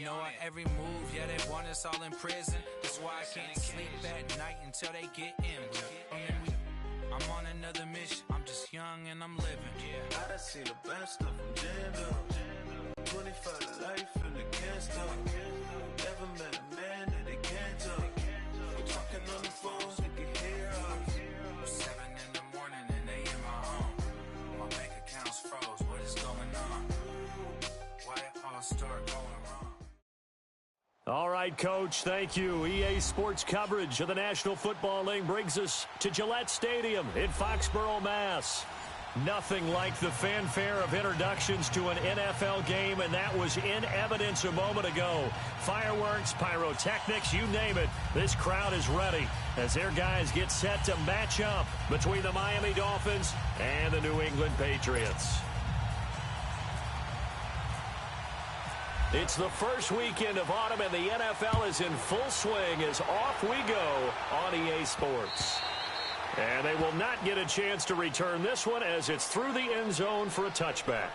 know our every move, yeah, they want us all in prison. That's why I can't sleep at night until they get in. I'm on another mission, I'm just young and I'm living. I done seen the best stuff from Jando. 25 to life and they can't stop. Never met a man that they can't talk. We're talking on the phones, they can hear us. 7 in the morning and they in my home. My bank account's froze, what is going on? Why it all start going wrong? All right, Coach, thank you. EA Sports coverage of the National Football League brings us to Gillette Stadium in Foxborough, Mass. Nothing like the fanfare of introductions to an NFL game, and that was in evidence a moment ago. Fireworks, pyrotechnics, you name it. This crowd is ready as their guys get set to match up between the Miami Dolphins and the New England Patriots. It's the first weekend of autumn, and the NFL is in full swing as off we go on EA Sports. And they will not get a chance to return this one as it's through the end zone for a touchback.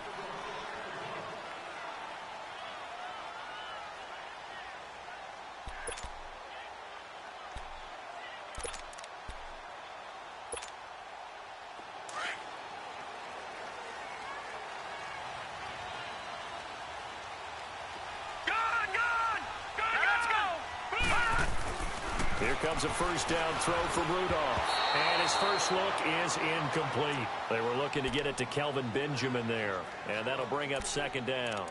Here comes a first down throw from Rudolph. And his first look is incomplete. They were looking to get it to Kelvin Benjamin there. And that'll bring up second down.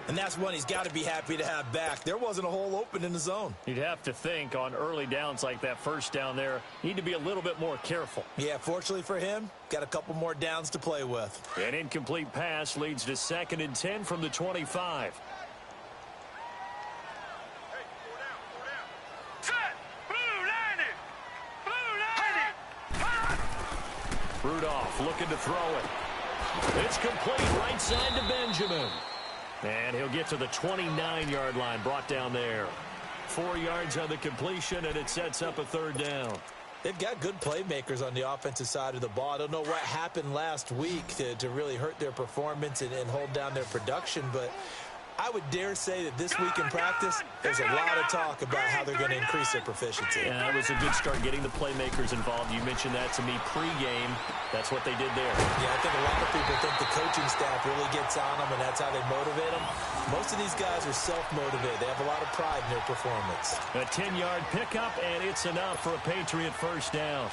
And that's one he's got to be happy to have back. There wasn't a hole open in the zone. You'd have to think on early downs like that first down there, need to be a little bit more careful. Yeah, fortunately for him, got a couple more downs to play with. An incomplete pass leads to 2nd and 10 from the 25. Rudolph looking to throw it. It's complete right side to Benjamin. And he'll get to the 29-yard line, brought down there. 4 yards on the completion, and it sets up a third down. They've got good playmakers on the offensive side of the ball. I don't know what happened last week to really hurt their performance and hold down their production, but I would dare say that this week in practice, there's a lot of talk about how they're going to increase their proficiency. Yeah, that was a good start getting the playmakers involved. You mentioned that to me pregame. That's what they did there. Yeah, I think a lot of people think the coaching staff really gets on them, and that's how they motivate them. Most of these guys are self-motivated. They have a lot of pride in their performance. A 10-yard pickup, and it's enough for a Patriot first down.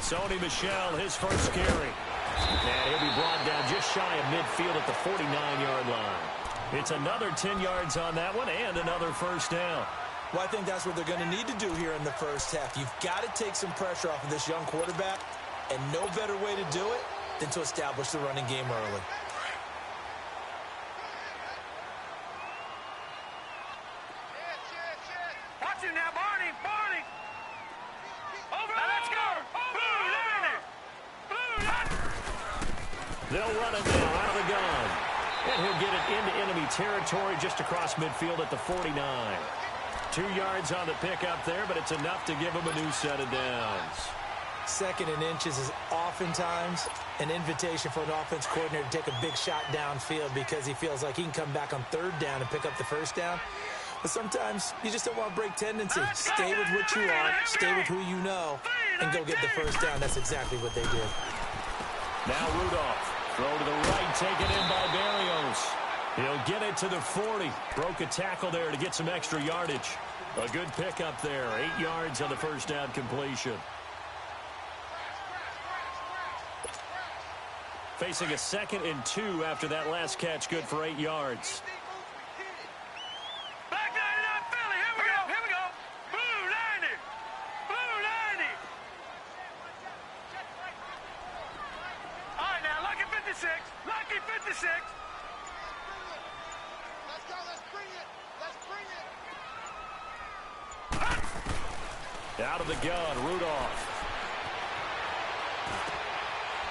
Sony Michel, his first carry. And he'll be brought down just shy of midfield at the 49-yard line. It's another 10 yards on that one and another first down. Well, I think that's what they're going to need to do here in the first half. You've got to take some pressure off of this young quarterback, and no better way to do it than to establish the running game early. Watch him now, Barney! Over! Now let's go! They'll run it now out of the gun. And he'll get it into enemy territory just across midfield at the 49. 2 yards on the pickup there, but it's enough to give him a new set of downs. 2nd and inches is oftentimes an invitation for an offense coordinator to take a big shot downfield because he feels like he can come back on 3rd down and pick up the first down. But sometimes you just don't want to break tendency. Stay with what you are, stay with who you know, and go get the first down. That's exactly what they did. Now Rudolph. Throw to the right, taken in by Barrios. He'll get it to the 40. Broke a tackle there to get some extra yardage. A good pickup there. 8 yards on the first down completion. Facing a 2nd and 2 after that last catch. Good for 8 yards. Back 99 Philly. Here we go. Blue 90. All right, now, lucky 56. Lucky 56. Let's go. Let's bring it. Out of the gun, Rudolph.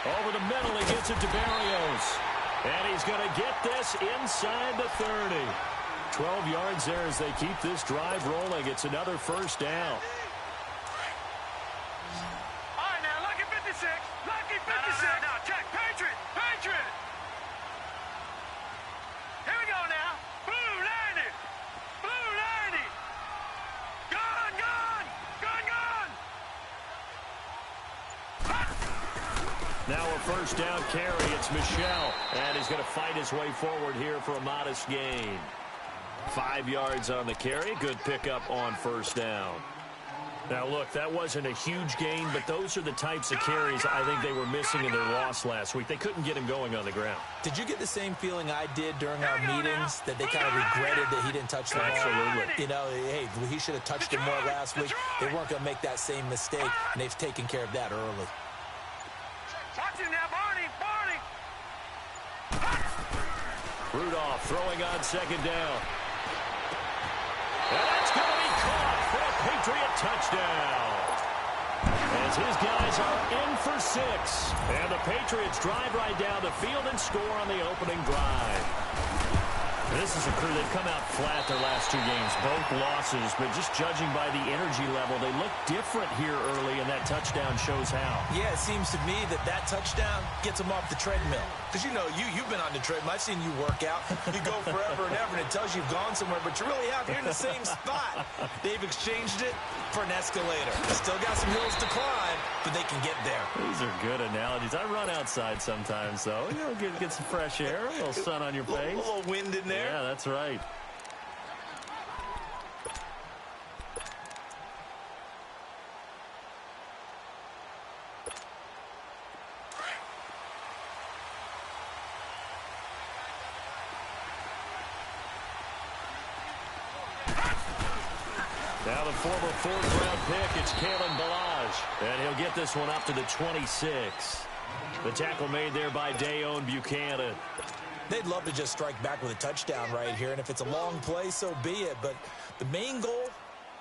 Over the middle, he gets it to Barrios. And he's going to get this inside the 30. 12 yards there as they keep this drive rolling. It's another first down. All right, now, lucky 56. Lucky 56. No, check. Patriot. Patriot. Here we go now. Blue 90. Blue 90. Gun, gun. Gun, gun. Now a first down carry. It's Michel. And he's going to fight his way forward here for a modest gain. 5 yards on the carry. Good pickup on first down. Now, look, that wasn't a huge gain, but those are the types of carries I think they were missing in their loss last week. They couldn't get him going on the ground. Did you get the same feeling I did during our meetings, that they kind of regretted that he didn't touch the ball? Absolutely. You know, hey, he should have touched it more last week. They weren't going to make that same mistake, and they've taken care of that early. Watch him now, Barney. Barney. Rudolph throwing on second down. And that's going to be caught for a Patriot touchdown. As his guys are in for 6. And the Patriots drive right down the field and score on the opening drive. This is a crew that come out flat their last 2 games, both losses, but just judging by the energy level, they look different here early, and that touchdown shows how. Yeah, it seems to me that touchdown gets them off the treadmill. Because, you know, you've been on the treadmill. I've seen you work out. You go forever and ever, and it tells you you've gone somewhere, but you're really out here in the same spot. They've exchanged it for an escalator. Still got some hills to climb, but they can get there. These are good analogies. I run outside sometimes, though. You know, get some fresh air, a little sun on your face. A little wind in there. Yeah, that's right. Now the former 4th-round pick, it's Kalen Ballage. And he'll get this one up to the 26. The tackle made there by Dayon Buchanan. They'd love to just strike back with a touchdown right here, and if it's a long play, so be it. But the main goal,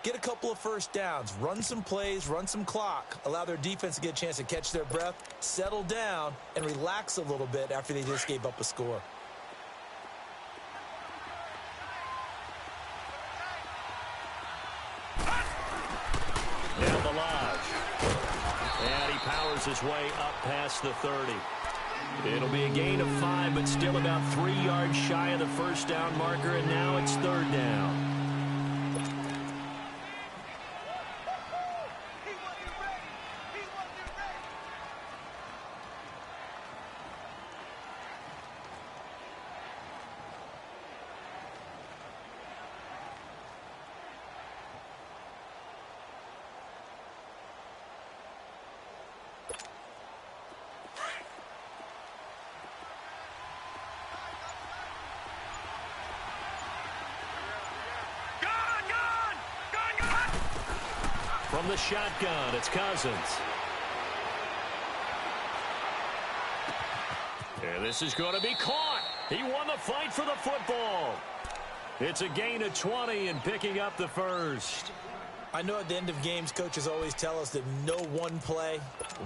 get a couple of first downs, run some plays, run some clock, allow their defense to get a chance to catch their breath, settle down, and relax a little bit after they just gave up a score. Now Ballage. And he powers his way up past the 30. It'll be a gain of 5, but still about 3 yards shy of the first down marker, and now it's 3rd down. From the shotgun, it's Cousins. And this is going to be caught. He won the fight for the football. It's a gain of 20 and picking up the first. I know at the end of games, coaches always tell us that no one play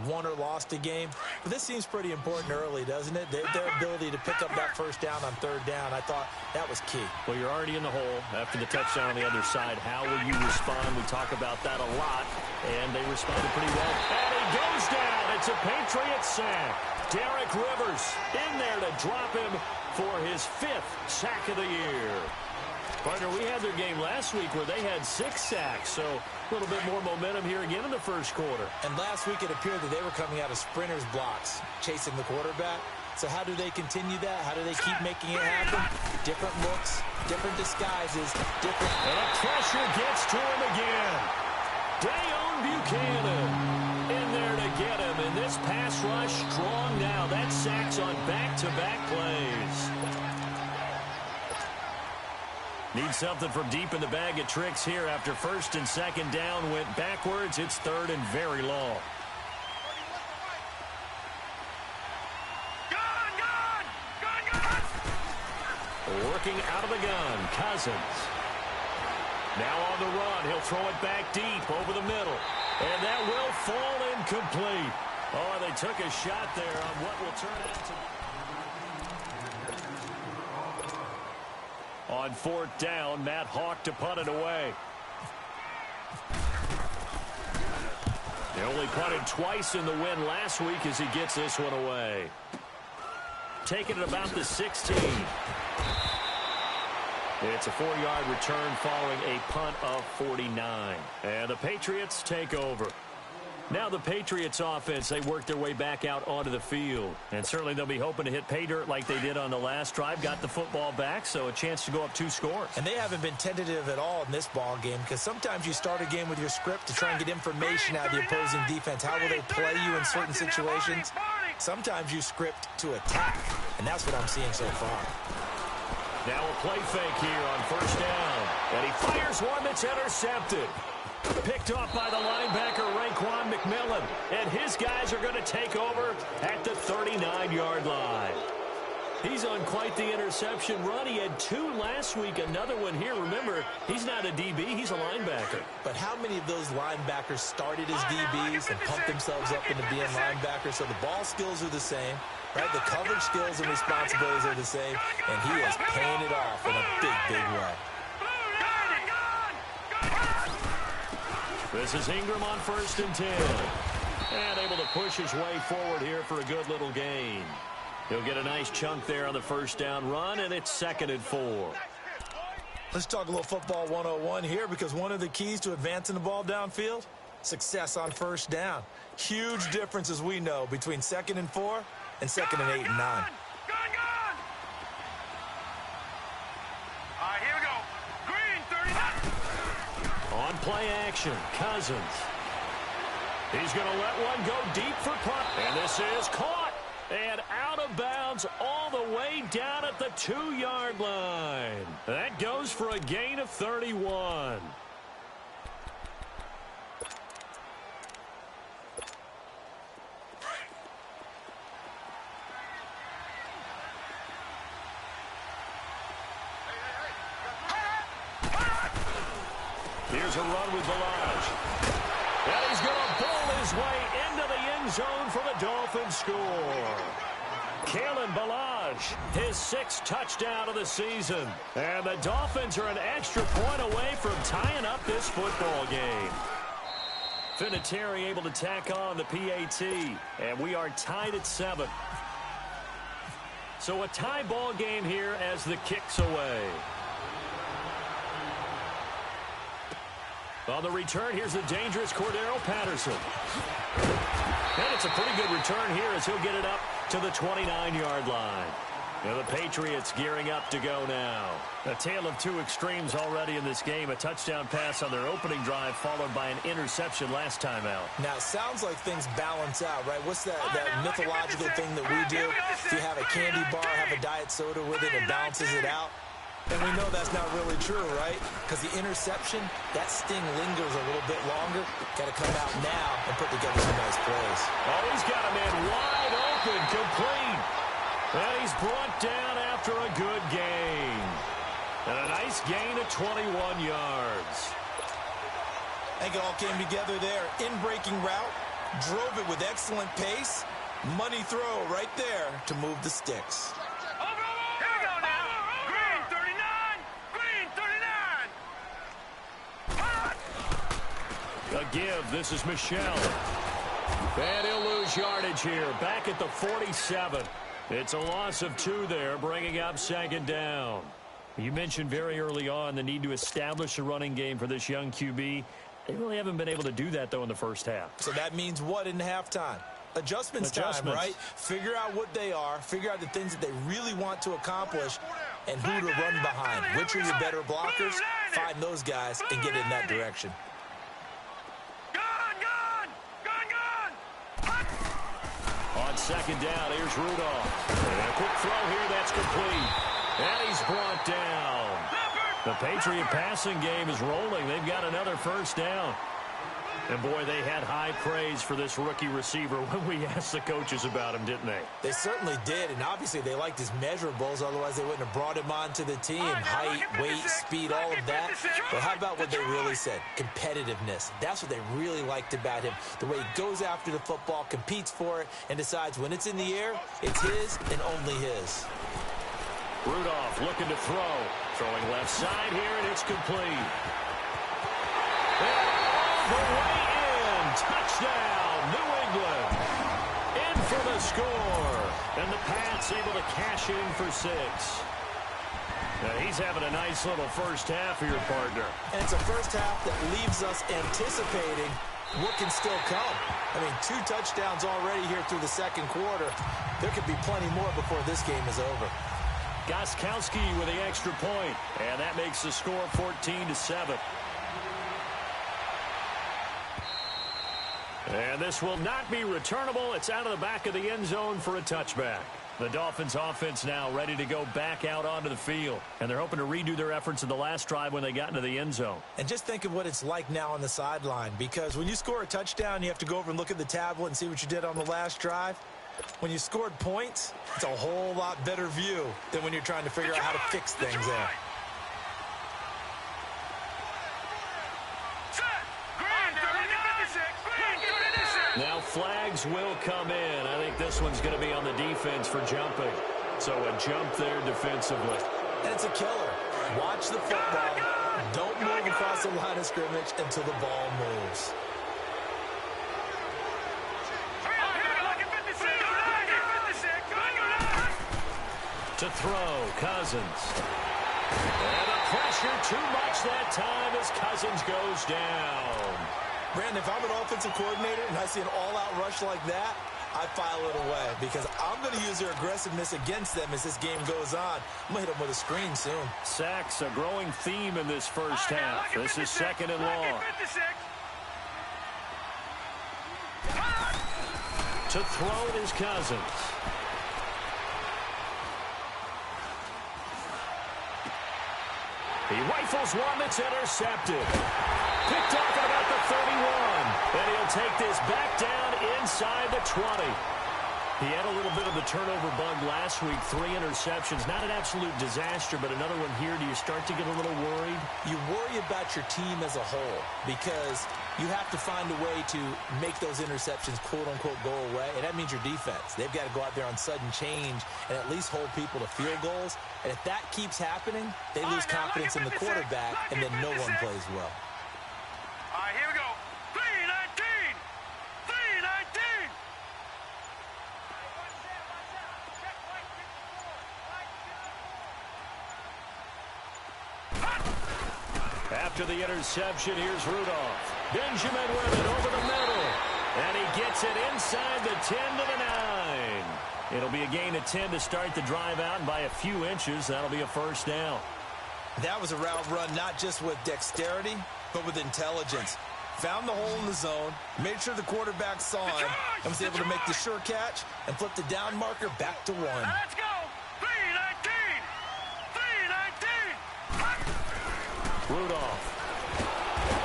won or lost a game. But this seems pretty important early, doesn't it? Their ability to pick up that first down on 3rd down, I thought that was key. Well, you're already in the hole after the touchdown on the other side. How will you respond? We talk about that a lot, and they responded pretty well. And he goes down. It's a Patriot sack. Derek Rivers in there to drop him for his 5th sack of the year. Partner, we had their game last week where they had 6 sacks, so a little bit more momentum here again in the first quarter. And last week it appeared that they were coming out of sprinters blocks, chasing the quarterback. So how do they continue that? How do they keep making it happen? Different looks, different disguises, different... And the pressure gets to him again. Dayon Buchanan in there to get him. And this pass rush strong now. That sacks on back-to-back plays. Need something from deep in the bag of tricks here after 1st and 2nd down went backwards. It's 3rd and very long. Gun, gun! Gun, gun! Working out of the gun, Cousins. Now on the run, he'll throw it back deep over the middle. And that will fall incomplete. Oh, they took a shot there on what will turn out to be... On fourth down, Matt Hawk to punt it away. He only punted twice in the win last week as he gets this one away. Taking it about the 16. It's a 4-yard return following a punt of 49. And the Patriots take over. Now the Patriots offense, they work their way back out onto the field. And certainly they'll be hoping to hit pay dirt like they did on the last drive. Got the football back, so a chance to go up 2 scores. And they haven't been tentative at all in this ball game, because sometimes you start a game with your script to try and get information out of the opposing defense. How will they play you in certain situations? Sometimes you script to attack, and that's what I'm seeing so far. Now a play fake here on first down. And he fires one that's intercepted. Picked off by the linebacker, Raekwon McMillan. And his guys are going to take over at the 39-yard line. He's on quite the interception run. He had 2 last week, another one here. Remember, he's not a DB, he's a linebacker. But how many of those linebackers started as DBs and pumped themselves up into being linebackers? So the ball skills are the same, right? The coverage skills and responsibilities are the same, and he is paying it off in a big, big way. This is Ingram on first and 10. And able to push his way forward here for a good little gain. He'll get a nice chunk there on the first down run, and it's 2nd and 4. Let's talk a little football 101 here, because one of the keys to advancing the ball downfield, success on first down. Huge difference, as we know, between 2nd and 4 and 2nd and 8 and 9. All right, here we go. Green, 39. On play action, Cousins. He's going to let one go deep for punt. And this is caught. And out of bounds all the way down at the 2-yard line. That goes for a gain of 31. Here's a run with Balaj. And he's going to pull his way into the end zone for the Dolphins score. Kalen Balaj, his 6th touchdown of the season. And the Dolphins are an extra point away from tying up this football game. Vinatieri able to tack on the PAT. And we are tied at 7. So a tie ball game here as the kick's away. On the return, here's the dangerous Cordero Patterson. And it's a pretty good return here as he'll get it up to the 29-yard line. Now the Patriots gearing up to go now. A tale of 2 extremes already in this game. A touchdown pass on their opening drive followed by an interception last time out. Now, it sounds like things balance out, right? What's that mythological thing that we do? If you have a candy bar, have a diet soda with it, it balances it out. And we know that's not really true, right? Because the interception, that sting lingers a little bit longer. Got to come out now and put together some nice plays. Oh, he's got a man wide open, complete. And he's brought down after a good gain. And a nice gain of 21 yards. I think it all came together there. In-breaking route, drove it with excellent pace. Money throw right there to move the sticks. A give. This is Michelle. And he'll lose yardage here. Back at the 47. It's a loss of 2 there, bringing up 2nd down. You mentioned very early on the need to establish a running game for this young QB. They really haven't been able to do that, though, in the first half. So that means what in halftime? Adjustments time, right? Figure out what they are. Figure out the things that they really want to accomplish and who to run behind. Which are your better blockers? Find those guys and get in that direction. On 2nd down, here's Rudolph. And a quick throw here that's complete. And he's brought down. The Patriot passing game is rolling. They've got another first down. And, boy, they had high praise for this rookie receiver when we asked the coaches about him, didn't they? They certainly did, and obviously they liked his measurables. Otherwise, they wouldn't have brought him onto the team. Height, weight, speed, all of that. But how about what they really said? Competitiveness. That's what they really liked about him. The way he goes after the football, competes for it, and decides when it's in the air, it's his and only his. Rudolph looking to throw. Throwing left side here, and it's complete. And all the way in. Touchdown, New England. In for the score. And the Pats able to cash in for 6. Now, he's having a nice little first half here, partner. And it's a first half that leaves us anticipating what can still come. I mean, 2 touchdowns already here through the second quarter. There could be plenty more before this game is over. Gostkowski with the extra point, and that makes the score 14-7. And this will not be returnable. It's out of the back of the end zone for a touchback. The Dolphins offense now ready to go back out onto the field. And they're hoping to redo their efforts in the last drive when they got into the end zone. And just think of what it's like now on the sideline. Because when you score a touchdown, you have to go over and look at the tablet and see what you did on the last drive. When you scored points, it's a whole lot better view than when you're trying to figure out how to fix things there. Now flags will come in. I think this one's going to be on the defense for jumping. So a jump there defensively. And it's a killer. Watch the football. Don't move across the line of scrimmage until the ball moves. To throw, Cousins. And the pressure too much that time as Cousins goes down. Brandon, if I'm an offensive coordinator and I see an all-out rush like that, I file it away because I'm going to use their aggressiveness against them as this game goes on. I'm going to hit them with a screen soon. Sacks, a growing theme in this first half. This is 2nd and long. To throw it is Cousins. He rifles one that's intercepted. Picked off at about the 31. And he'll take this back down inside the 20. He had a little bit of the turnover bug last week. 3 interceptions. Not an absolute disaster, but another one here. Do you start to get a little worried? You worry about your team as a whole because you have to find a way to make those interceptions, quote-unquote, go away. And that means your defense. They've got to go out there on sudden change and at least hold people to field goals. And if that keeps happening, they lose confidence in the quarterback, and then no one plays well. All right, here we go. 3-19. 3-19. After the interception, here's Rudolph. Benjamin with it over the middle. And he gets it inside the 10 to the 9. It'll be a gain of 10 to start the drive out, and by a few inches, that'll be a first down. That was a route run not just with dexterity, but with intelligence. Found the hole in the zone, made sure the quarterback saw him, and was able to make the sure catch and flip the down marker back to 1. Now let's go. 3-19. 3-19. Rudolph.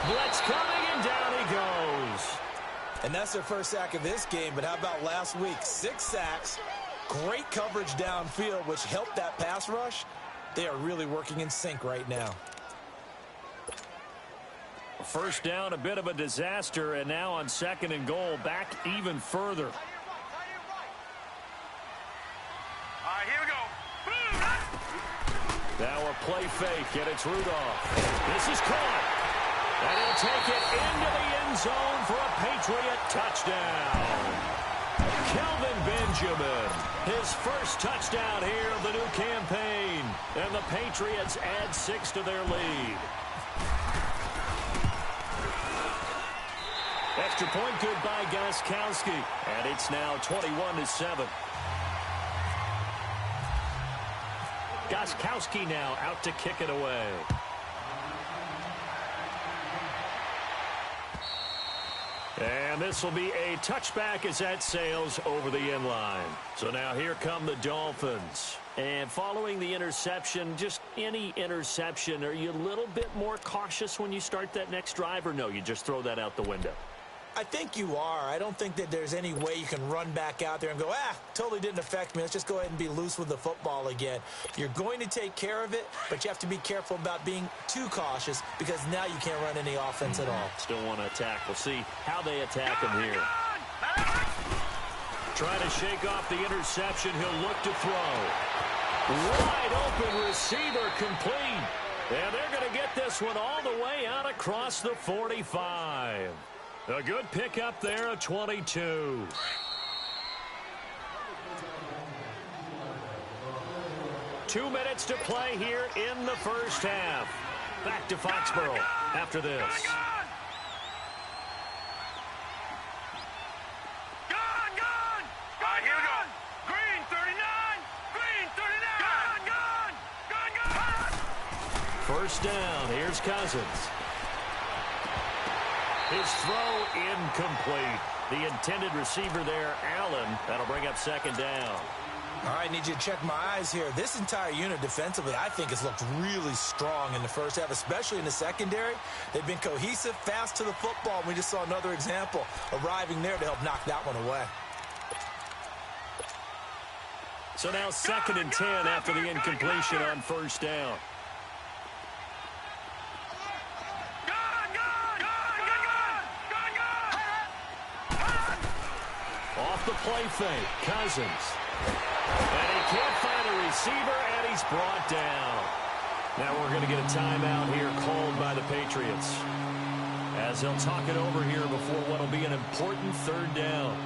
Blitz coming, and down he goes. And that's their first sack of this game, but how about last week? 6 sacks, great coverage downfield, which helped that pass rush. They are really working in sync right now. First down, a bit of a disaster, and now on 2nd and goal, back even further. All right, here we go. Now a play fake, and it's Rudolph. This is caught. And he'll take it into the end zone for a Patriot touchdown. Kelvin Benjamin, his first touchdown here of the new campaign. And the Patriots add 6 to their lead. Extra point good by Gostkowski. And it's now 21-7. Gostkowski now out to kick it away. And this will be a touchback as that sails over the end line. So now here come the Dolphins. And following the interception, just any interception, are you a little bit more cautious when you start that next drive, or no, you just throw that out the window? I think you are. I don't think that there's any way you can run back out there and go, totally didn't affect me. Let's just go ahead and be loose with the football again. You're going to take care of it, but you have to be careful about being too cautious because now you can't run any offense at all. Still want to attack. We'll see how they attack him here. Trying to shake off the interception. He'll look to throw. Wide open receiver complete. And they're going to get this one all the way out across the 45. A good pickup there, a 22. Two minutes to play here in the first half. Back to Foxborough after this. First down, here's Cousins. His throw incomplete. The intended receiver there, Allen. That'll bring up second down. All right, need you to check my eyes here. This entire unit defensively, I think, has looked really strong in the first half, especially in the secondary. They've been cohesive, fast to the football. We just saw another example arriving there to help knock that one away. So now 2nd and 10 after the incompletion on first down. Off the play fake, Cousins. And he can't find a receiver, and he's brought down. Now we're going to get a timeout here called by the Patriots, as they'll talk it over here before what will be an important third down.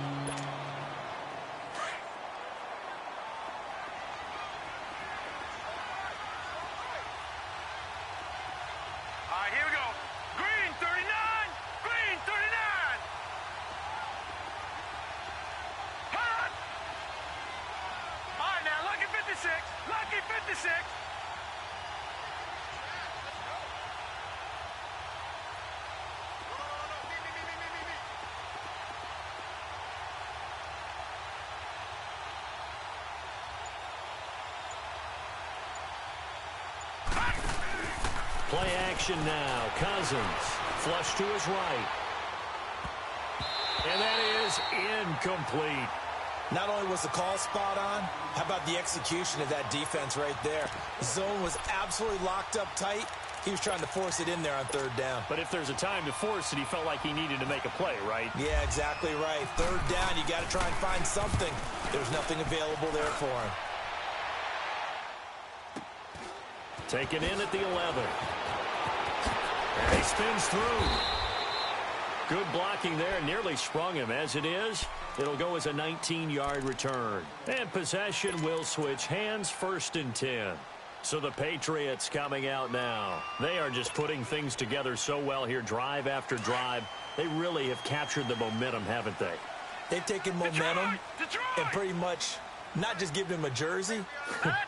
Play action now. Cousins. Flush to his right. And that is incomplete. Not only was the call spot on, how about the execution of that defense right there? The zone was absolutely locked up tight. He was trying to force it in there on third down. But if there's a time to force it, he felt like he needed to make a play, right? Yeah, exactly right. Third down, you got to try and find something. There's nothing available there for him. Taken in at the 11. And he spins through. Good blocking there. Nearly sprung him. As it is, it'll go as a 19-yard return. And possession will switch hands, 1st and 10. So the Patriots coming out now. They are just putting things together so well here, drive after drive. They really have captured the momentum, haven't they? They've taken momentum and pretty much not just given him a jersey,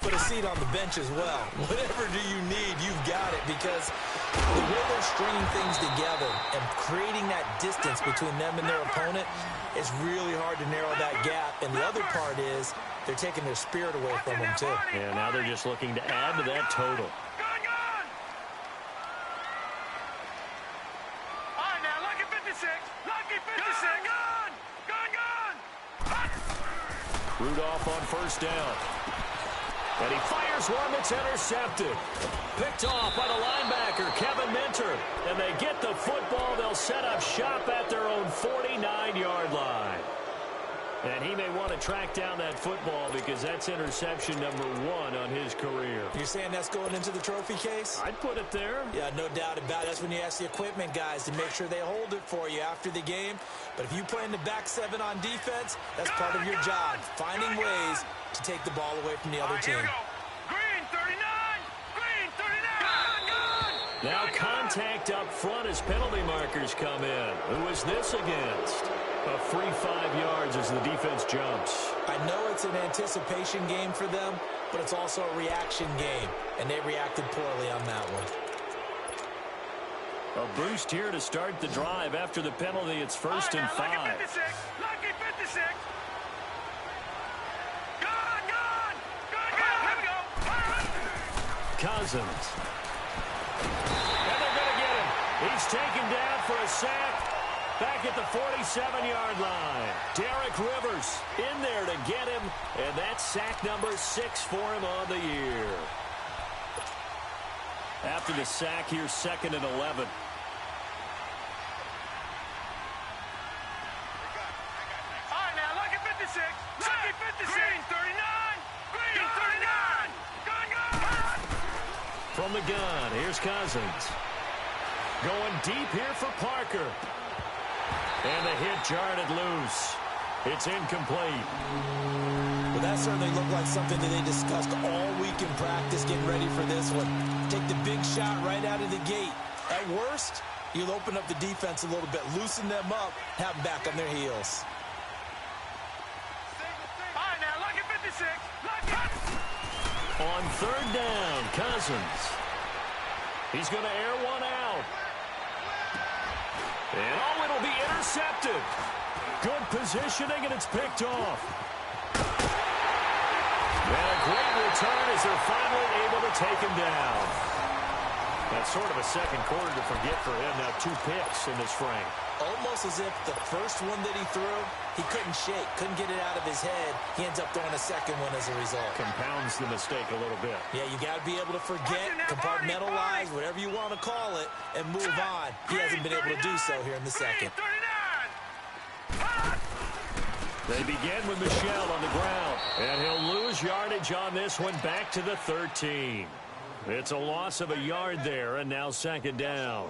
but a seat on the bench as well. Whatever do you need, you've got it, because the way they're stringing things together and creating that distance between them and their opponent is really hard to narrow that gap. And the other part is they're taking their spirit away from them, too. Yeah, now they're just looking to add to that total. All right, now, lucky 56. Lucky 56. Rudolph on first down. And he fires one that's intercepted. Picked off by the linebacker, Kevin Minter. And they get the football. They'll set up shop at their own 49-yard line. And he may want to track down that football because that's interception number 1 on his career. You're saying that's going into the trophy case? I'd put it there. Yeah, no doubt about it. That's when you ask the equipment guys to make sure they hold it for you after the game. But if you play in the back 7 on defense, that's part of your job, finding ways to take the ball away from the other team. Green 39. Green 39. Now contact up front as penalty markers come in. Who is this against? A free 5 yards as the defense jumps. I know it's an anticipation game for them, but it's also a reaction game, and they reacted poorly on that one. A boost here to start the drive. After the penalty, it's 1st and 5. Lucky 56. Lucky 56. Gone. Here we go. Cousins. And they're going to get him. He's taken down for a sack. Back at the 47-yard line. Derek Rivers in there to get him. And that's sack number 6 for him on the year. After the sack, here's 2nd and 11. All right, now, lucky 56. Lucky 56. Green 39. Green 39. down. Here's Cousins. Going deep here for Parker. And the hit jarred it loose. It's incomplete. Well, that certainly looked like something that they discussed all week in practice getting ready for this one. Take the big shot right out of the gate. At worst, you'll open up the defense a little bit, loosen them up, have them back on their heels. All right, now, look at 56. Look at... On third down, Cousins. He's going to air one out. And oh, it'll be intercepted. Good positioning, and it's picked off. And a great return as they're finally able to take him down. That's sort of a second quarter to forget for him. Now 2 picks in this frame. Almost as if the first one that he threw, he couldn't shake, couldn't get it out of his head. He ends up throwing a second one as a result. Compounds the mistake a little bit. Yeah, you got to be able to forget, compartmentalize, whatever you want to call it, and move on. He hasn't been able to do so here in the second. They begin with Michel on the ground. And he'll lose yardage on this one back to the 13. It's a loss of a yard there, and now second down.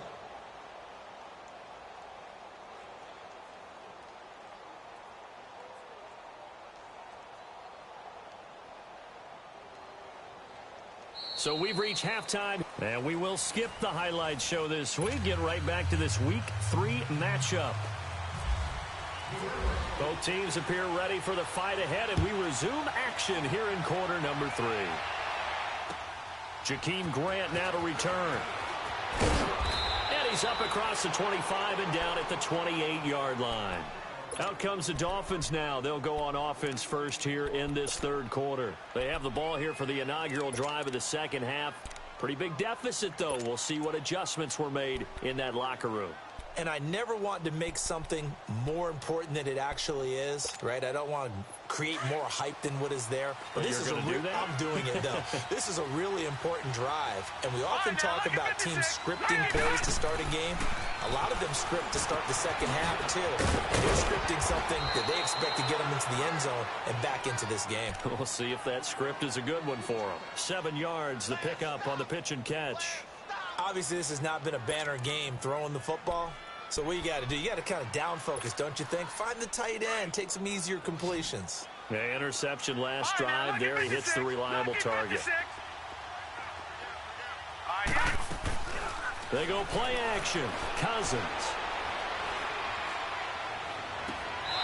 So we've reached halftime, and we will skip the highlight show this week. Get right back to this Week 3 matchup. Both teams appear ready for the fight ahead, and we resume action here in quarter number 3. Jakeem Grant now to return. And he's up across the 25 and down at the 28-yard line. Out comes the Dolphins now. They'll go on offense first here in this third quarter. They have the ball here for the inaugural drive of the second half. Pretty big deficit, though. We'll see what adjustments were made in that locker room. And I never want to make something more important than it actually is, right? I don't want to create more hype than what is there. But this is I'm doing it, though. This is a really important drive. And we often talk about teams scripting plays to start a game. A lot of them script to start the second half, too. And they're scripting something that they expect to get them into the end zone and back into this game. We'll see if that script is a good one for them. 7 yards, the pickup on the pitch and catch. Obviously, this has not been a banner game throwing the football. So what you got to do, you got to kind of down focus, don't you think? Find the tight end, take some easier completions. Yeah, interception last drive. There he hits the reliable target. They go play action. Cousins.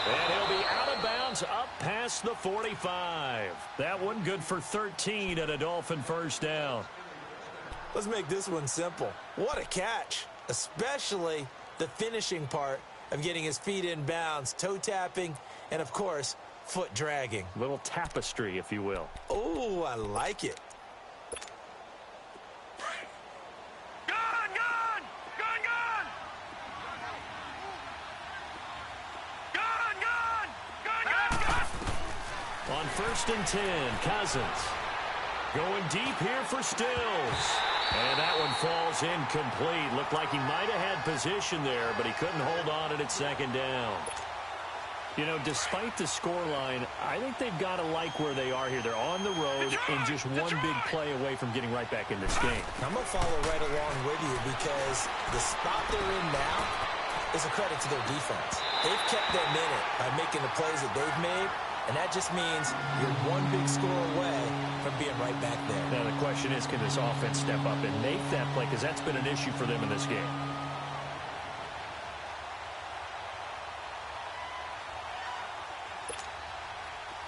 And he'll be out of bounds up past the 45. That one good for 13 and a Dolphin first down. Let's make this one simple. What a catch, especially the finishing part of getting his feet in bounds, toe tapping, and, of course, foot dragging. Little tapestry, if you will. Oh, I like it. Gone, gone! Gone, gone! Gone, gone! Gone, gone! On 1st and 10, Cousins. Going deep here for Stills. And that one falls incomplete. Looked like he might have had position there, but he couldn't hold on at second down. You know, despite the scoreline, I think they've got to like where they are here. They're on the road and just one big play away from getting right back in this game. I'm going to follow right along with you because the spot they're in now is a credit to their defense. They've kept them in it by making the plays that they've made. And that just means you're one big score away from being right back there. Now, the question is, can this offense step up and make that play? Because that's been an issue for them in this game.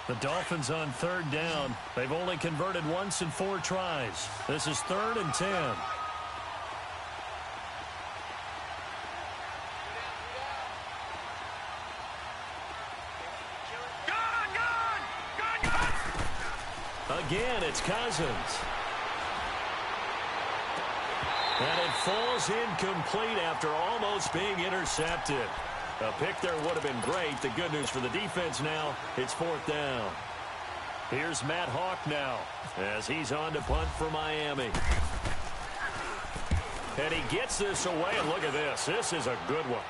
The Dolphins on third down. They've only converted once in 4 tries. This is 3rd and 10. Again, it's Cousins. And it falls incomplete after almost being intercepted. A pick there would have been great. The good news for the defense now, it's 4th down. Here's Matt Hawk now as he's on to punt for Miami. And he gets this away, and look at this. This is a good one.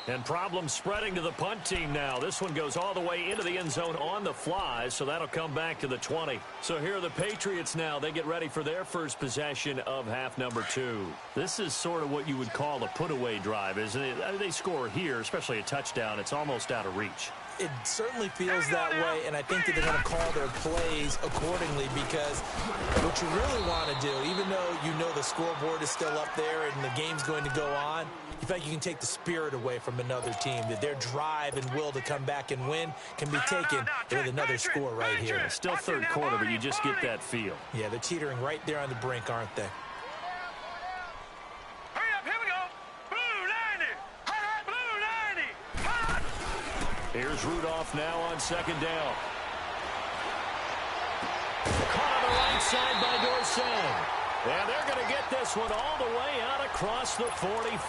And problems spreading to the punt team now. This one goes all the way into the end zone on the fly, so that'll come back to the 20. So here are the Patriots now. They get ready for their first possession of half number 2. This is sort of what you would call a put-away drive, isn't it? I mean, they score here, especially a touchdown. It's almost out of reach. It certainly feels that way, and I think that they're going to call their plays accordingly, because what you really want to do, even though you know the scoreboard is still up there and the game's going to go on, in fact, you can take the spirit away from another team, that their drive and will to come back and win can be taken with another score right here. It's still third quarter, but you just get that feel. Yeah, they're teetering right there on the brink, aren't they? Hurry up, here we go. Blue 90. Blue 90. Here's Rudolph now on second down. Caught on the right side by Dorsett. And they're going to get this one all the way out across the 45.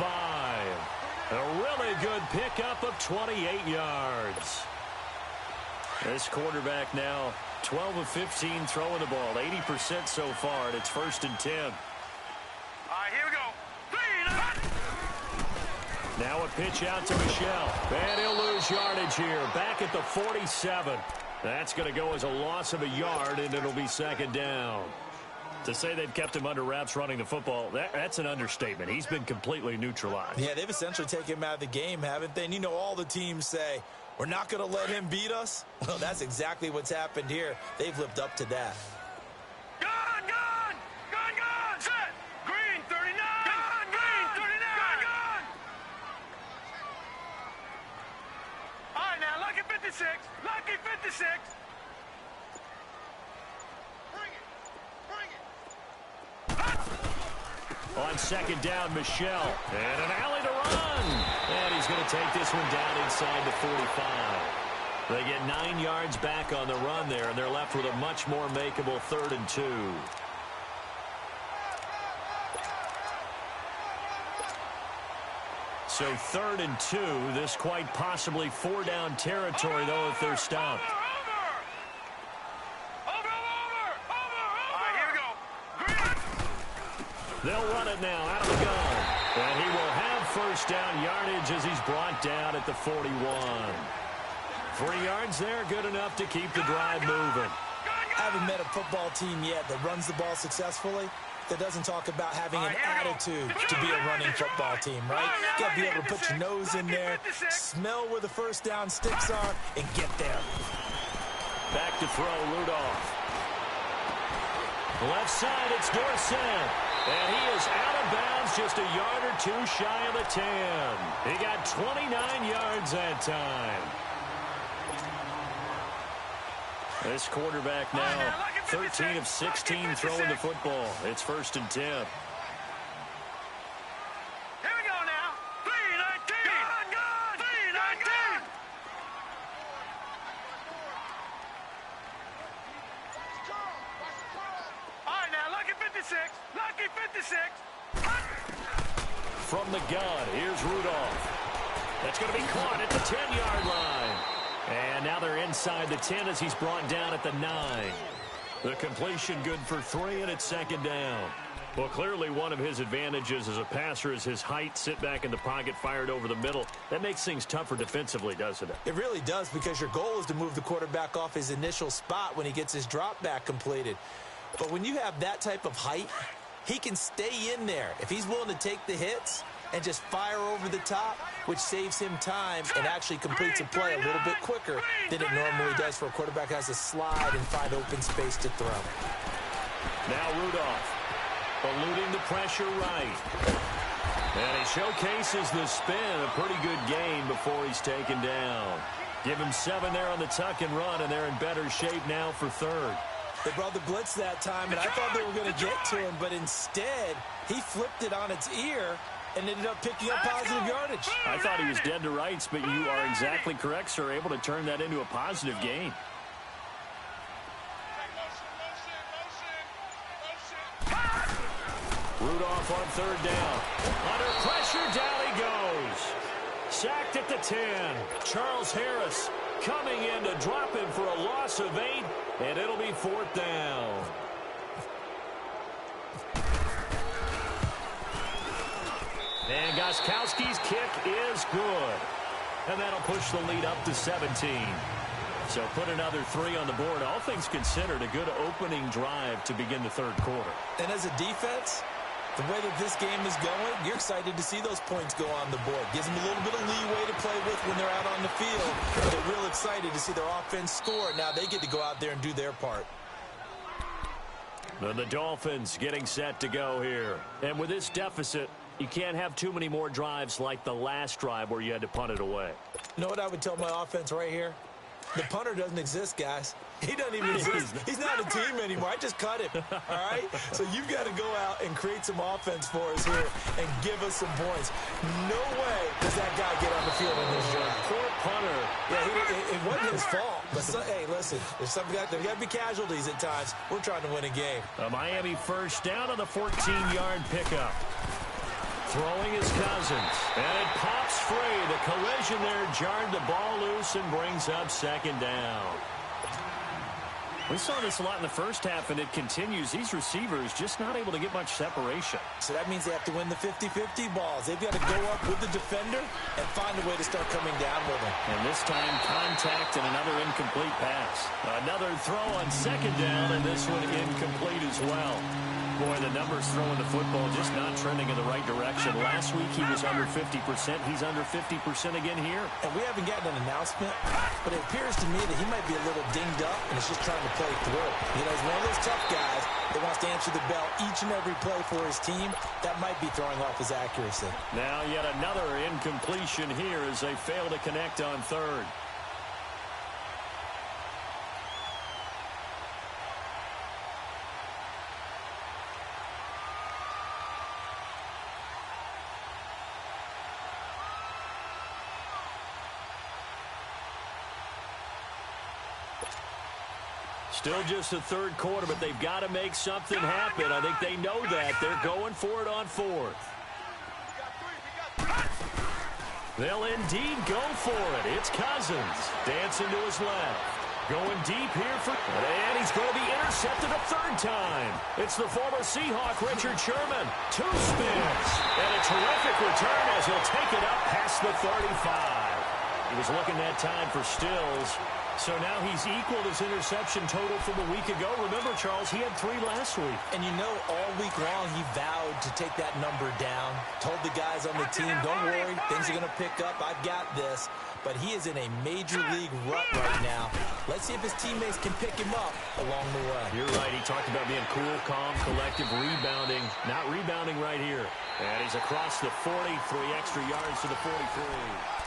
A really good pickup of 28 yards. This quarterback now 12 of 15 throwing the ball, 80% so far, and it's 1st and 10. All right, here we go. Now a pitch out to Michel. And he'll lose yardage here, back at the 47. That's going to go as a loss of a yard, and it'll be second down. To say they've kept him under wraps running the football, that's an understatement. He's been completely neutralized. Yeah, they've essentially taken him out of the game, haven't they? And you know, all the teams say, we're not going to let him beat us. Well, that's exactexactly what's happened here. They've lived up to that. Gone, gone, gone, gone. Set. Green 39. Gone, green 39. Gone, gone. All right, now, lucky 56. Lucky 56. On second down, Michel. And an alley to run. And he's going to take this one down inside the 45. They get 9 yards back on the run there, and they're left with a much more makeable 3rd and 2. So 3rd and 2. This quite possibly 4-down territory, though, if they're stopped. They'll run it now out of the gun. And he will have first down yardage as he's brought down at the 41. 3 yards there, good enough to keep the drive moving. I haven't met a football team yet that runs the ball successfully that doesn't talk about having an attitude to be a running football team, right? You got to be able to put your nose in there, smell where the first down sticks are, and get there. Back to throw, Rudolph. Left side, it's Dorsett. And he is out of bounds, just a yard or 2 shy of the 10. He got 29 yards that time. This quarterback now 13 of 16 throwing the football. It's 1st and 10. Here we go now. 3-19. Gone, gone. 3-19. All right, now, lucky 56. Lucky 56. From the gun, here's Rudolph. That's going to be caught at the 10-yard line. And now they're inside the 10 as he's brought down at the 9. The completion good for 3, and it's 2nd down. Well, clearly one of his advantages as a passer is his height. Sit back in the pocket, fired over the middle. That makes things tougher defensively, doesn't it? It really does, because your goal is to move the quarterback off his initial spot when he gets his drop back completed. But when you have that type of height, he can stay in there. If he's willing to take the hits and just fire over the top, which saves him time and actually completes a play a little bit quicker than it normally does for a quarterback who has to slide and find open space to throw. Now Rudolph eluding the pressure right. And he showcases the spin. A pretty good gain before he's taken down. Give him 7 there on the tuck and run, and they're in better shape now for 3rd. They brought the blitz that time, and I thought they were going to get to him, but instead he flipped it on its ear and ended up picking up positive yardage. I thought he was dead to rights, but you are exactly correct, sir. Able to turn that into a positive gain. Rudolph on 3rd down. Under pressure, down he goes. Sacked at the 10. Charles Harris coming in to drop him for a loss of 8, and it'll be 4th down. And Gostkowski's kick is good. and that'll push the lead up to 17. So put another 3 on the board. All things considered, a good opening drive to begin the third quarter. And as a defense, the way that this game is going, you're excited to see those points go on the board. Gives them a little bit of leeway to play with when they're out on the field. They're real excited to see their offense score. Now they get to go out there and do their part. And the Dolphins getting set to go here. And with this deficit, you can't have too many more drives like the last drive where you had to punt it away. You know what I would tell my offense right here? The punter doesn't exist, guys. He doesn't even exist. He's not a team anymore. I just cut him, all right? So you've got to go out and create some offense for us here and give us some points. No way does that guy get on the field in this drive. Poor punter. Yeah, it wasn't his fault. But, hey, listen, there's got to be casualties at times. We're trying to win a game. A Miami first down on the 14-yard pickup. Throwing his Cousins, and it pops free. The collision there jarred the ball loose and brings up second down. We saw this a lot in the first half, and it continues. These receivers just not able to get much separation. So that means they have to win the 50-50 balls. They've got to go up with the defender and find a way to start coming down with him. And this time, contact and another incomplete pass. Another throw on second down, and this one incomplete as well. Boy, the numbers throwing the football just not trending in the right direction. Last week he was under 50%. He's under 50% again here. And we haven't gotten an announcement, but it appears to me that he might be a little dinged up and is just trying to play through. You know, he's one of those tough guys that wants to answer the bell each and every play for his team. That might be throwing off his accuracy. Now yet another incompletion here as they fail to connect on third. Still just the third quarter, but they've got to make something happen. I think they know that. They're going for it on fourth. They'll indeed go for it. It's Cousins dancing to his left. Going deep here for... And he's going to be intercepted a third time. It's the former Seahawk, Richard Sherman. 2 spins. And a terrific return as he'll take it up past the 35. He was looking that time for Stills. So now he's equaled his interception total from a week ago. Remember, Charles, he had 3 last week. And you know, all week long he vowed to take that number down. Told the guys on the team, don't worry, things are going to pick up. I've got this. But he is in a major league rut right now. Let's see if his teammates can pick him up along the way. You're right. He talked about being cool, calm, collective, rebounding. Not rebounding right here. And he's across the 40, 3 extra yards to the 43.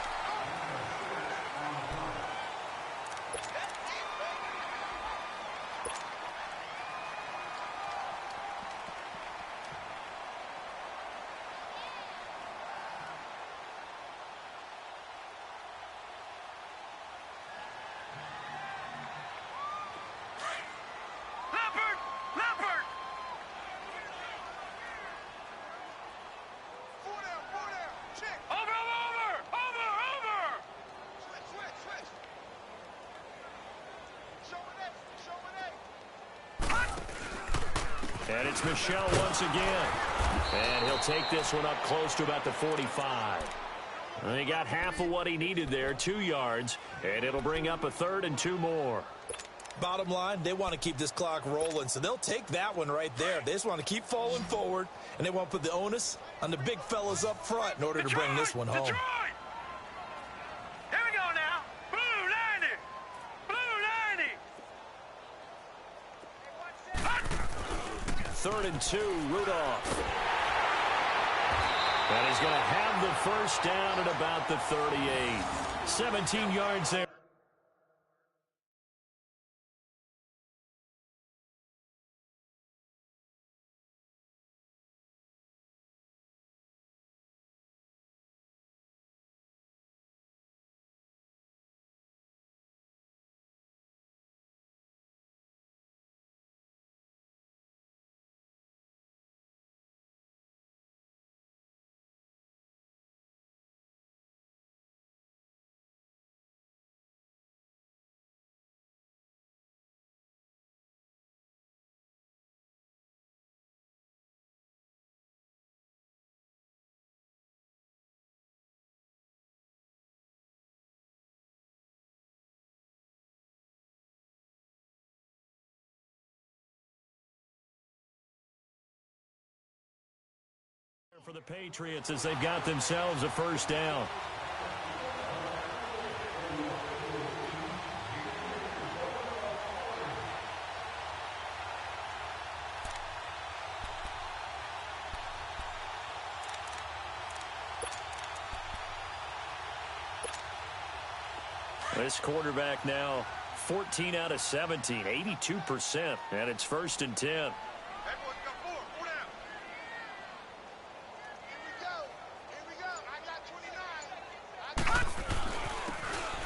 And it's Michel once again. And he'll take this one up close to about the 45. And he got half of what he needed there, 2 yards. And it'll bring up a 3rd and 2 more. Bottom line, they want to keep this clock rolling, so they'll take that one right there. They just want to keep falling forward, and they want to put the onus on the big fellas up front in order to bring this one home. Detroit! Here we go now. Blue 90. Blue 90. 3rd and 2, Rudolph. And he's going to have the first down at about the 38. 17 yards there. for the Patriots as they've got themselves a first down. This quarterback now 14 out of 17, 82%, and it's 1st and 10. Everyone got four down. Here we go. I got 29.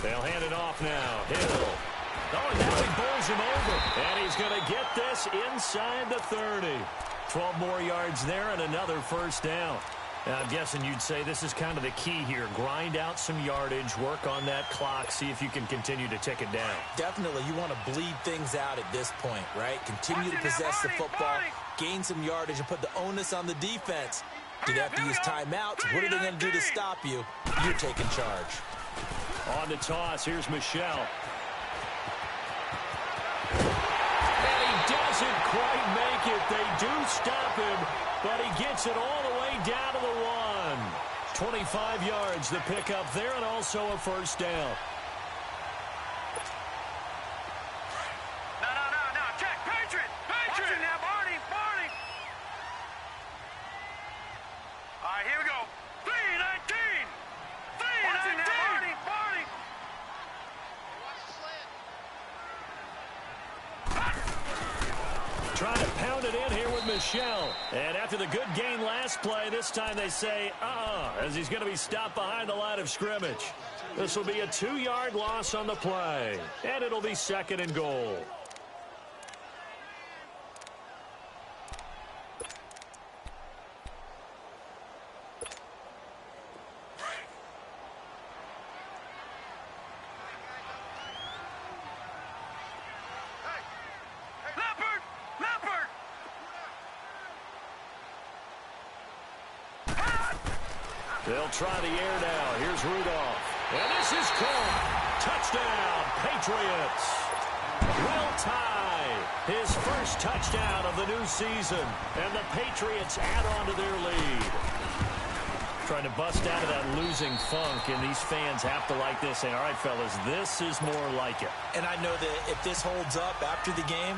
They'll hand it off now. Hill. Oh, and now he bowls him over. And he's going to get this inside the 30. 12 more yards there and another first down. Now, I'm guessing you'd say this is kind of the key here. Grind out some yardage, work on that clock, see if you can continue to tick it down. Definitely, you want to bleed things out at this point, right? Continue to possess the football, gain some yardage, and put the onus on the defense. Do they have to use timeouts? What are they going to do to stop you? You're taking charge. On the toss, here's Michelle. Doesn't quite make it. They do stop him, but he gets it all the way down to the 1. 25 yards the pickup there, and also a first down. No. Check. Patriot now. Barney. All right, here we go. 3-19. Barney. Watch the slant. Trying to pound it in here with Michelle. And after the good gain last play, this time they say, as he's going to be stopped behind the line of scrimmage. This will be a 2-yard loss on the play. And it'll be 2nd and goal. Leopard. They'll try the air now. Here's Rudolph. And this is caught. Touchdown, Patriots. Will Tye, his first touchdown of the new season. And the Patriots add on to their lead. Trying to bust out of that losing funk, and these fans have to like this. Saying, all right, fellas, this is more like it. And I know that if this holds up after the game,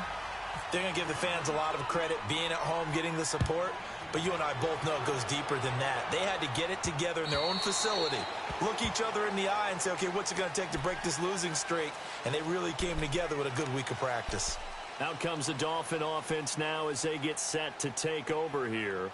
they're going to give the fans a lot of credit, being at home, getting the support. But you and I both know it goes deeper than that. They had to get it together in their own facility, look each other in the eye and say, okay, what's it going to take to break this losing streak? And they really came together with a good week of practice. Out comes the Dolphin offense now as they get set to take over here.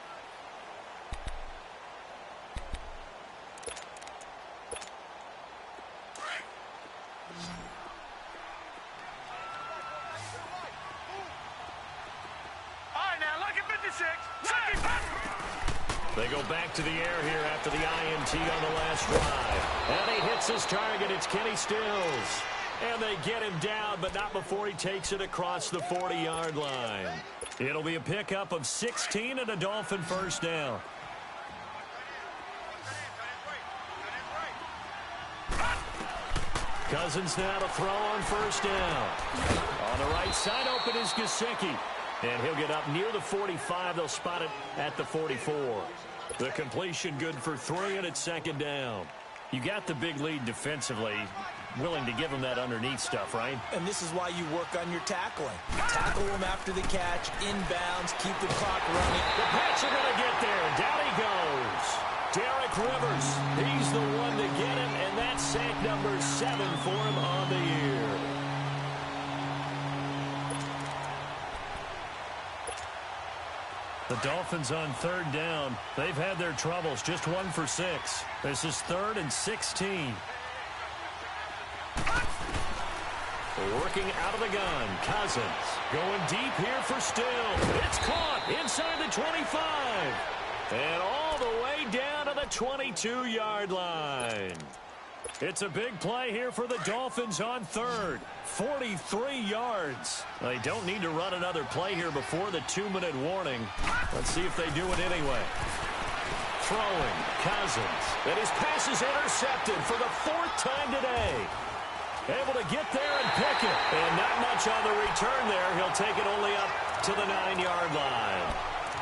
They go back to the air here after the INT on the last drive. And he hits his target. It's Kenny Stills. And they get him down, but not before he takes it across the 40-yard line. It'll be a pickup of 16 and a Dolphin first down. Cousins now to throw on first down. On the right side, open is Gesicki. And he'll get up near the 45. They'll spot it at the 44. The completion good for 3, and it's 2nd down. You got the big lead defensively. Willing to give them that underneath stuff, right? And this is why you work on your tackling. Tackle them after the catch, inbounds, keep the clock running. The Pats are going to get there. Down he goes. Derek Rivers, he's the one to get him, and that's sack number 7 for him on the year. The Dolphins on 3rd down. They've had their troubles, just 1 for 6. This is 3rd and 16. Working out of the gun, Cousins going deep here for Still. It's caught inside the 25. And all the way down to the 22-yard line. It's a big play here for the Dolphins on 3rd. 43 yards. They don't need to run another play here before the 2-minute warning. Let's see if they do it anyway. Throwing, Cousins. And his pass is intercepted for the 4th time today. Able to get there and pick it. And not much on the return there. He'll take it only up to the 9-yard line.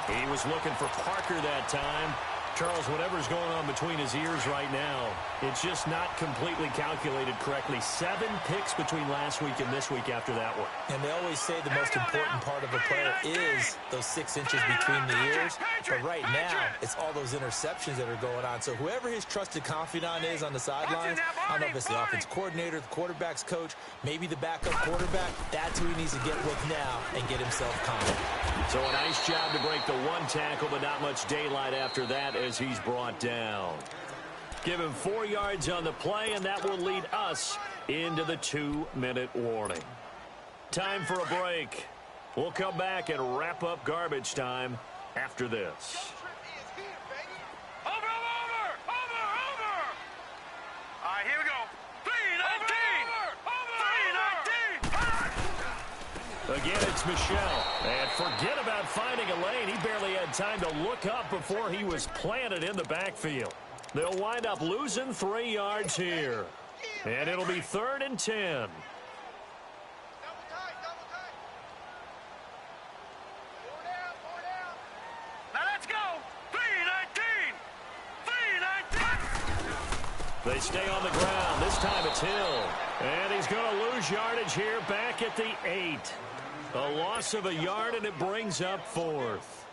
He was looking for Parker that time. Charles, whatever's going on between his ears right now, it's just not completely calculated correctly. 7 picks between last week and this week after that one. And they always say the most important part of a player is those 6 inches between the ears. But right now, it's all those interceptions that are going on. So whoever his trusted confidant is on the sidelines, I don't know if it's the offense coordinator, the quarterback's coach, maybe the backup quarterback, that's who he needs to get with now and get himself confident. So a nice job to break the 1 tackle, but not much daylight after that as he's brought down. Give him 4 yards on the play, and that will lead us into the 2-minute warning. Time for a break. We'll come back and wrap up garbage time after this. Over! All right, here we go. 3-19! Again, it's Michelle. And forget about finding a lane. He barely had time to look up before he was planted in the backfield. They'll wind up losing 3 yards here. And it'll be 3rd and 10. Double tight. 4 down. Now let's go. 3-19! They stay on the ground. This time it's Hill. And he's going to lose yardage here back at the 8. A loss of a yard, and it brings up 4th.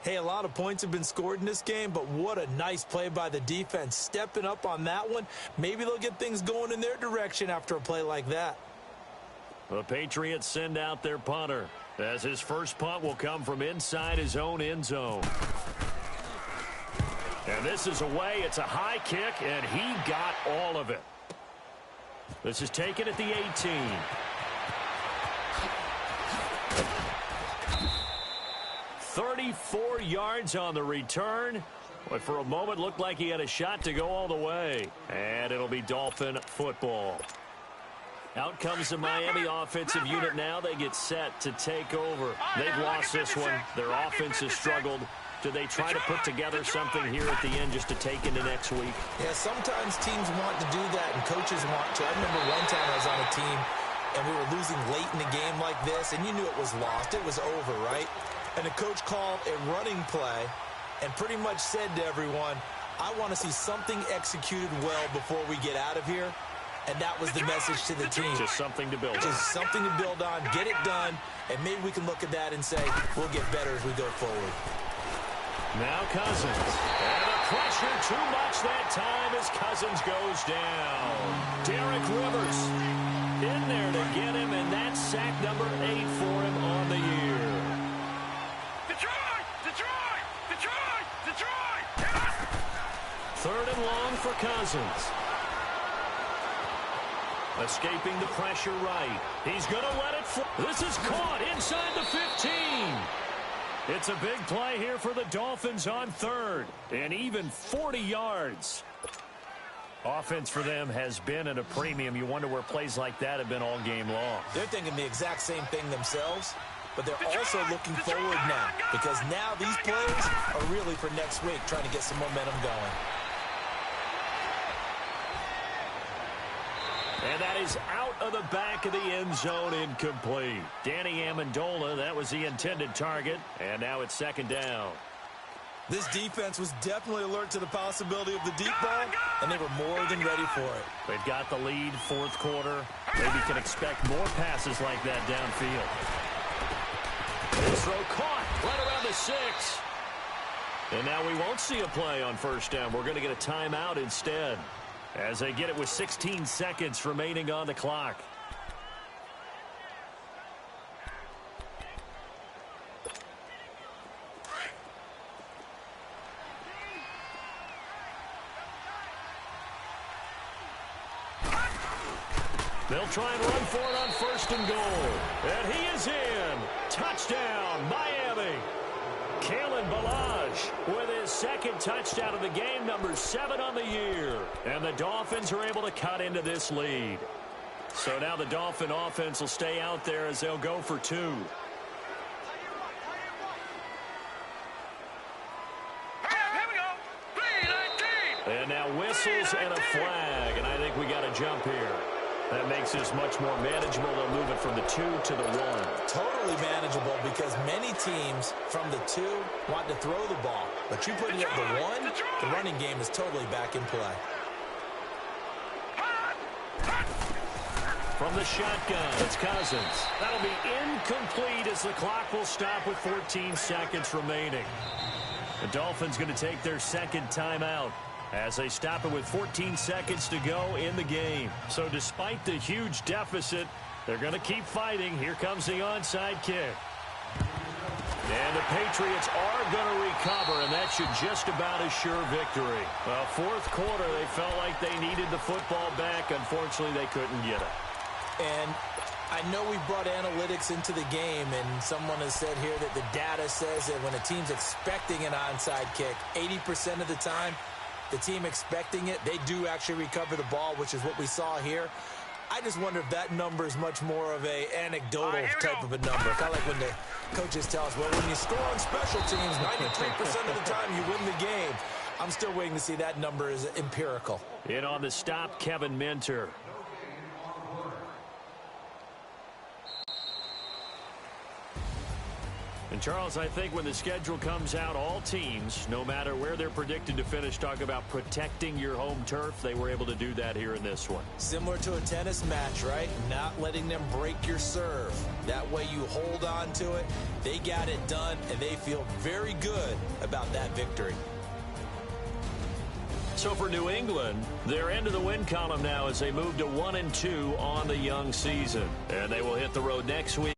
Hey, a lot of points have been scored in this game, but what a nice play by the defense. Stepping up on that one, maybe they'll get things going in their direction after a play like that. The Patriots send out their punter, as his first punt will come from inside his own end zone. And this is away. It's a high kick, and he got all of it. This is taken at the 18. "34 yards on the return, but for a moment looked like he had a shot to go all the way. And it'll be Dolphin football. Out comes the Miami offensive unit now. They get set to take over. They've lost this one. Their offense has struggled. Do they try to put together something here at the end just to take into next week? Yeah, sometimes teams want to do that and coaches want to. I remember one time I was on a team and we were losing late in the game like this, and you knew it was lost. It was over, right? And the coach called a running play and pretty much said to everyone, I want to see something executed well before we get out of here. And that was the message to the team. Just something to build on. Just something to build on, get it done, and maybe we can look at that and say, we'll get better as we go forward. Now Cousins. And the pressure too much that time as Cousins goes down. Derek Rivers in there to get him, and that's sack number 8 for him on the year. Detroit! 3rd and long for Cousins. Escaping the pressure right. He's going to let it fly. This is caught inside the 15. It's a big play here for the Dolphins on 3rd. And even 40 yards. Offense for them has been at a premium. You wonder where plays like that have been all game long. They're thinking the exact same thing themselves, but they're also looking forward now, because now these plays are really for next week, trying to get some momentum going. And that is out of the back of the end zone, incomplete. Danny Amendola, that was the intended target, and now it's 2nd down. This defense was definitely alert to the possibility of the deep ball, and they were more than ready for it. They've got the lead, 4th quarter. Maybe can expect more passes like that downfield. This throw caught right around the 6. And now we won't see a play on 1st down. We're going to get a timeout instead, as they get it with 16 seconds remaining on the clock. They'll try and run for it on 1st and goal. And he is in. Touchdown, Miami. Kalen Ballage with his 2nd touchdown of the game, number 7 on the year. And the Dolphins are able to cut into this lead. So now the Dolphin offense will stay out there as they'll go for 2. Here we go. 3-19. And now whistles and a flag, and I think we got a jump here. That makes this much more manageable. They'll move it from the 2 to the 1. Totally manageable because many teams from the 2 want to throw the ball. But you put it at the 1, the running game is totally back in play. From the shotgun, it's Cousins. That'll be incomplete as the clock will stop with 14 seconds remaining. The Dolphins going to take their second timeout as they stop it with 14 seconds to go in the game. So despite the huge deficit, they're going to keep fighting. Here comes the onside kick. And the Patriots are going to recover, and that should just about assure victory. Well, fourth quarter, they felt like they needed the football back. Unfortunately, they couldn't get it. And I know we brought analytics into the game, and someone has said here that the data says that when a team's expecting an onside kick, 80% of the time, the team expecting it, they do actually recover the ball, which is what we saw here. I just wonder if that number is much more of a anecdotal type of a number. Kind of like when the coaches tell us, well, when you score on special teams, 93% of the time you win the game. I'm still waiting to see that number is empirical. In on the stop, Kevin Minter. And, Charles, I think when the schedule comes out, all teams, no matter where they're predicted to finish, talk about protecting your home turf. They were able to do that here in this one. Similar to a tennis match, right? Not letting them break your serve. That way you hold on to it. They got it done, and they feel very good about that victory. So for New England, they're into the win column now as they move to 1-2 on the young season. And they will hit the road next week.